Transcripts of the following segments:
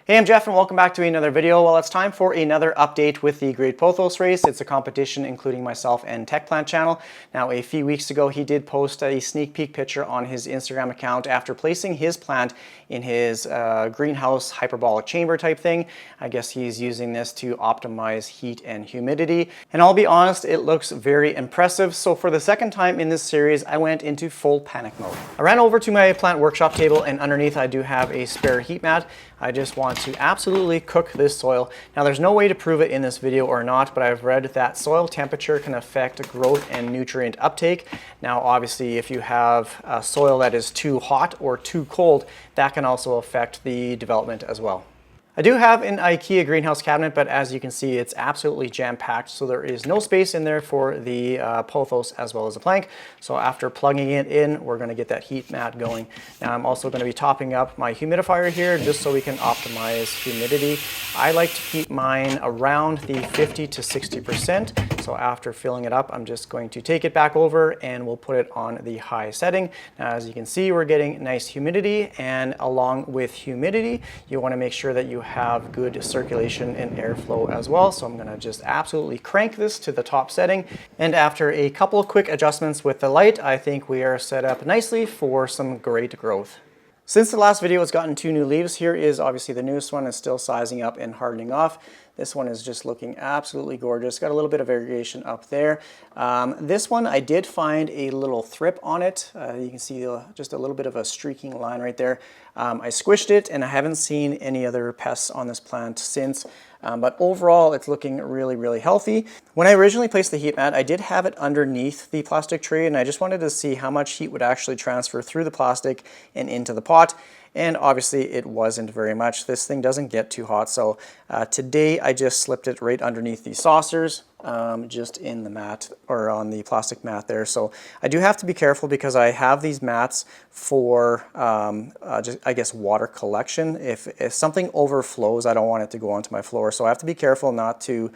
Hey, I'm Jeff and welcome back to another video. Well, it's time for another update with the Great Pothos race. It's a competition including myself and THICCLY channel. Now, a few weeks ago, he did post a sneak peek picture on his Instagram account after placing his plant in his greenhouse hyperbolic chamber type thing. I guess he's using this to optimize heat and humidity. And I'll be honest, it looks very impressive. So for the second time in this series, I went into full panic mode. I ran over to my plant workshop table and underneath I do have a spare heat mat. I just want to absolutely cook this soil. Now there's no way to prove it in this video or not, but I've read that soil temperature can affect growth and nutrient uptake. Now obviously if you have soil that is too hot or too cold, that can also affect the development as well. I do have an IKEA greenhouse cabinet, but as you can see, it's absolutely jam-packed, so there is no space in there for the Pothos as well as the plank. So after plugging it in, we're going to get that heat mat going. Now I'm also going to be topping up my humidifier here just so we can optimize humidity. I like to keep mine around the 50 to 60%. So after filling it up, I'm just going to take it back over and we'll put it on the high setting. Now as you can see, we're getting nice humidity, and along with humidity, you want to make sure that you have good circulation and airflow as well. So I'm going to just absolutely crank this to the top setting. And after a couple of quick adjustments with the light, I think we are set up nicely for some great growth. Since the last video, it's gotten 2 new leaves. Here is obviously the newest one. It's still sizing up and hardening off. This one is just looking absolutely gorgeous. Got a little bit of variegation up there. This one, I did find a little thrip on it. You can see just a little bit of a streaking line right there. I squished it and I haven't seen any other pests on this plant since. But overall, it's looking really, really healthy. When I originally placed the heat mat, I did have it underneath the plastic tray, and I just wanted to see how much heat would actually transfer through the plastic and into the pot. And obviously it wasn't very much. This thing doesn't get too hot. So today I just slipped it right underneath the saucers, just in the mat or on the plastic mat there. So I do have to be careful because I have these mats for just, I guess, water collection. If something overflows, I don't want it to go onto my floor. So I have to be careful not to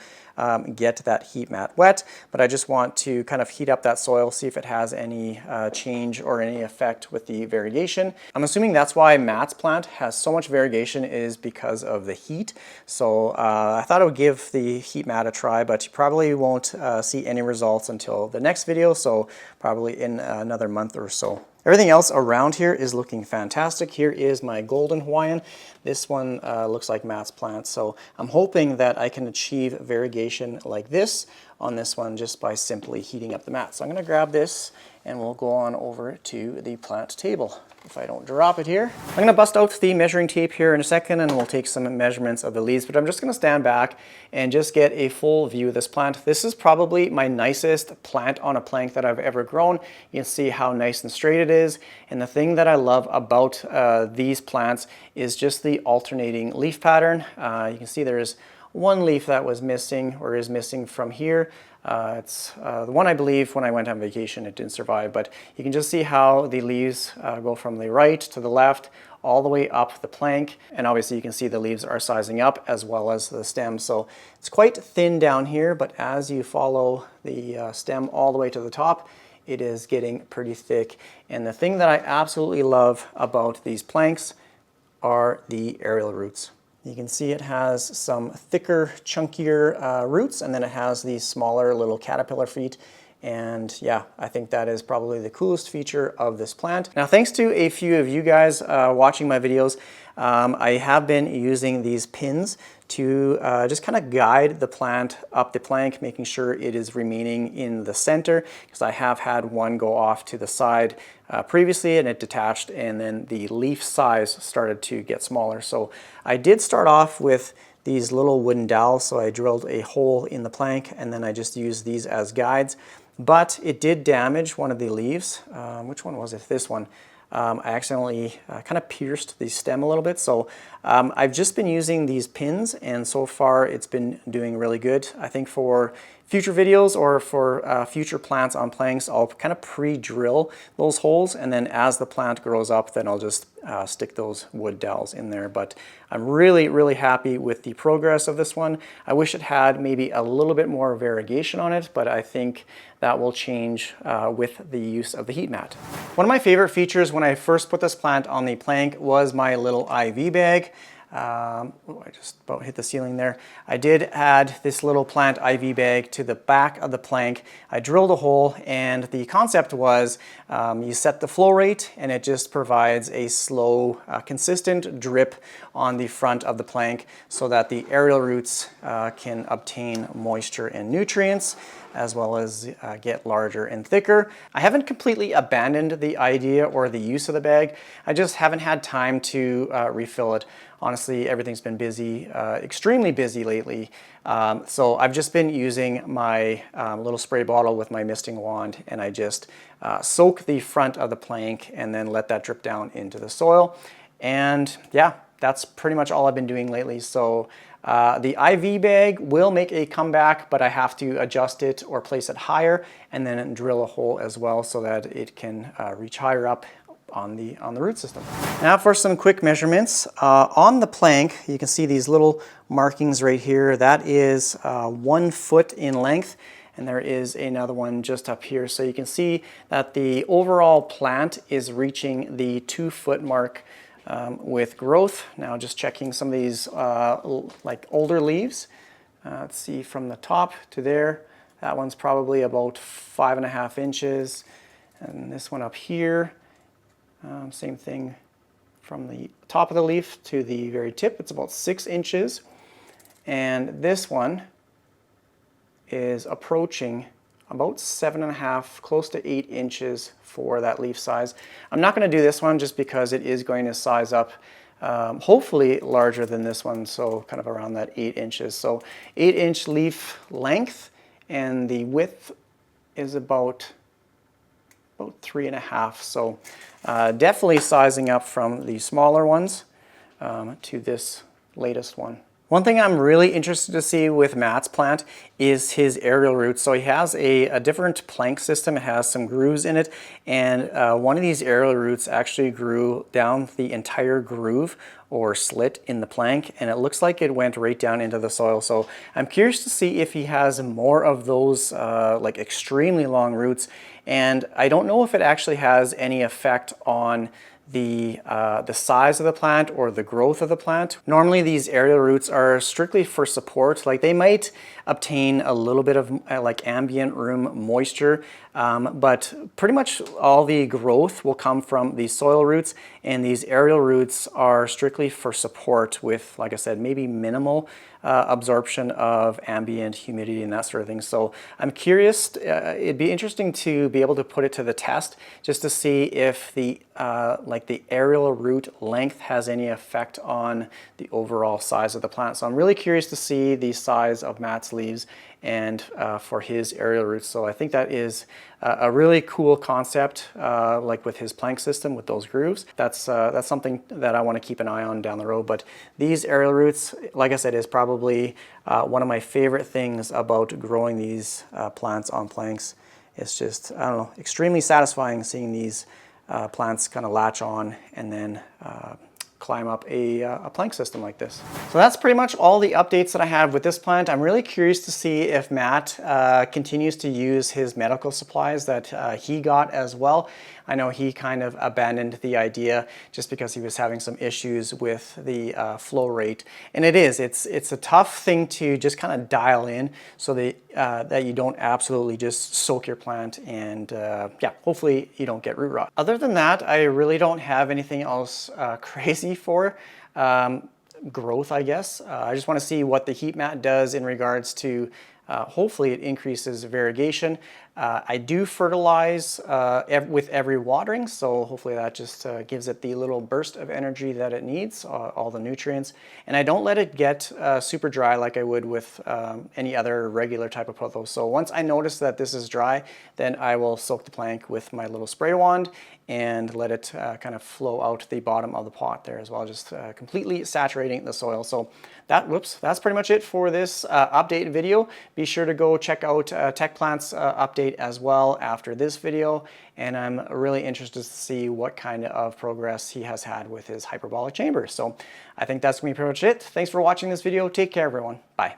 get that heat mat wet, but I just want to kind of heat up that soil, see if it has any change or any effect with the variegation. I'm assuming that's why Matt's plant has so much variegation, is because of the heat. So I thought I would give the heat mat a try, but you probably won't see any results until the next video, so probably in another month or so. Everything else around here is looking fantastic. Here is my golden Hawaiian. This one looks like Matt's plant, so I'm hoping that I can achieve variegation like this on this one just by simply heating up the mat. So I'm going to grab this and we'll go on over to the plant table. If I don't drop it here. I'm going to bust out the measuring tape here in a second and we'll take some measurements of the leaves, but I'm just going to stand back and just get a full view of this plant. This is probably my nicest plant on a plank that I've ever grown. You can see how nice and straight it is. And the thing that I love about these plants is just the alternating leaf pattern. You can see there's one leaf that was missing or is missing from here. It's the one I believe when I went on vacation it didn't survive, but you can just see how the leaves go from the right to the left all the way up the plank, and obviously you can see the leaves are sizing up as well as the stem. So it's quite thin down here, but as you follow the stem all the way to the top, it is getting pretty thick. And the thing that I absolutely love about these planks are the aerial roots. You can see it has some thicker, chunkier roots, and then it has these smaller little caterpillar feet. And yeah, I think that is probably the coolest feature of this plant. Now, thanks to a few of you guys watching my videos, I have been using these pins to just kind of guide the plant up the plank, making sure it is remaining in the center, because I have had one go off to the side previously and it detached, and then the leaf size started to get smaller. So I did start off with these little wooden dowels, so I drilled a hole in the plank and then I just used these as guides. But it did damage one of the leaves. Which one was it? This one. I accidentally kind of pierced the stem a little bit. So I've just been using these pins, and so far it's been doing really good. I think for future videos or for future plants on planks, I'll kind of pre-drill those holes, and then as the plant grows up, then I'll just stick those wood dowels in there. But I'm really, really happy with the progress of this one. I wish it had maybe a little bit more variegation on it, but I think that will change with the use of the heat mat. One of my favorite features when I first put this plant on the plank was my little IV bag. I just about hit the ceiling there. I did add this little plant IV bag to the back of the plank. I drilled a hole, and the concept was you set the flow rate and it just provides a slow, consistent drip on the front of the plank so that the aerial roots can obtain moisture and nutrients, as well as get larger and thicker. I haven't completely abandoned the idea or the use of the bag. I just haven't had time to refill it. Honestly, everything's been busy, extremely busy lately. So I've just been using my little spray bottle with my misting wand, and I just soak the front of the plank and then let that drip down into the soil. And yeah, that's pretty much all I've been doing lately. So the IV bag will make a comeback, but I have to adjust it or place it higher and then drill a hole as well so that it can reach higher up on the root system. Now for some quick measurements. On the plank, you can see these little markings right here. That is 1 foot in length, and there is another one just up here. So you can see that the overall plant is reaching the 2 foot mark with growth. Now just checking some of these like older leaves. Let's see, from the top to there, that one's probably about 5.5 inches. And this one up here, same thing from the top of the leaf to the very tip, it's about 6 inches. And this one is approaching about 7.5, close to 8 inches for that leaf size. I'm not going to do this one just because it is going to size up hopefully larger than this one, so kind of around that 8 inches. So 8-inch leaf length, and the width is about 3.5. So definitely sizing up from the smaller ones to this latest one. One thing I'm really interested to see with Matt's plant is his aerial roots. So he has a different plank system. It has some grooves in it, and one of these aerial roots actually grew down the entire groove or slit in the plank, and it looks like it went right down into the soil. So I'm curious to see if he has more of those like extremely long roots, and I don't know if it actually has any effect on the size of the plant or the growth of the plant. Normally these aerial roots are strictly for support. Like they might obtain a little bit of like ambient room moisture, but pretty much all the growth will come from the soil roots, and these aerial roots are strictly for support with, like I said, maybe minimal absorption of ambient humidity and that sort of thing. So I'm curious, it'd be interesting to be able to put it to the test just to see if the like the aerial root length has any effect on the overall size of the plant. So I'm really curious to see the size of Matt's leaves and for his aerial roots. So I think that is a really cool concept, like with his plank system with those grooves. That's something that I want to keep an eye on down the road. But these aerial roots, like I said, is probably one of my favorite things about growing these plants on planks. It's just, I don't know, extremely satisfying seeing these plants kind of latch on and then climb up a plank system like this. So that's pretty much all the updates that I have with this plant. I'm really curious to see if Matt continues to use his medical supplies that he got as well. I know he kind of abandoned the idea just because he was having some issues with the flow rate. And it's a tough thing to just kind of dial in so that you don't absolutely just soak your plant and yeah, hopefully you don't get root rot. Other than that, I really don't have anything else crazy for growth, I guess. I just want to see what the heat mat does in regards to hopefully it increases variegation. I do fertilize with every watering, so hopefully that just gives it the little burst of energy that it needs, all the nutrients. And I don't let it get super dry like I would with any other regular type of pothos. So once I notice that this is dry, then I will soak the plank with my little spray wand and let it kind of flow out the bottom of the pot there as well, just completely saturating the soil. So that's pretty much it for this update video. Be sure to go check out THICCLY's update as well after this video, and I'm really interested to see what kind of progress he has had with his hyperbolic chamber. So I think that's gonna be pretty much it. Thanks for watching this video. Take care, everyone. Bye.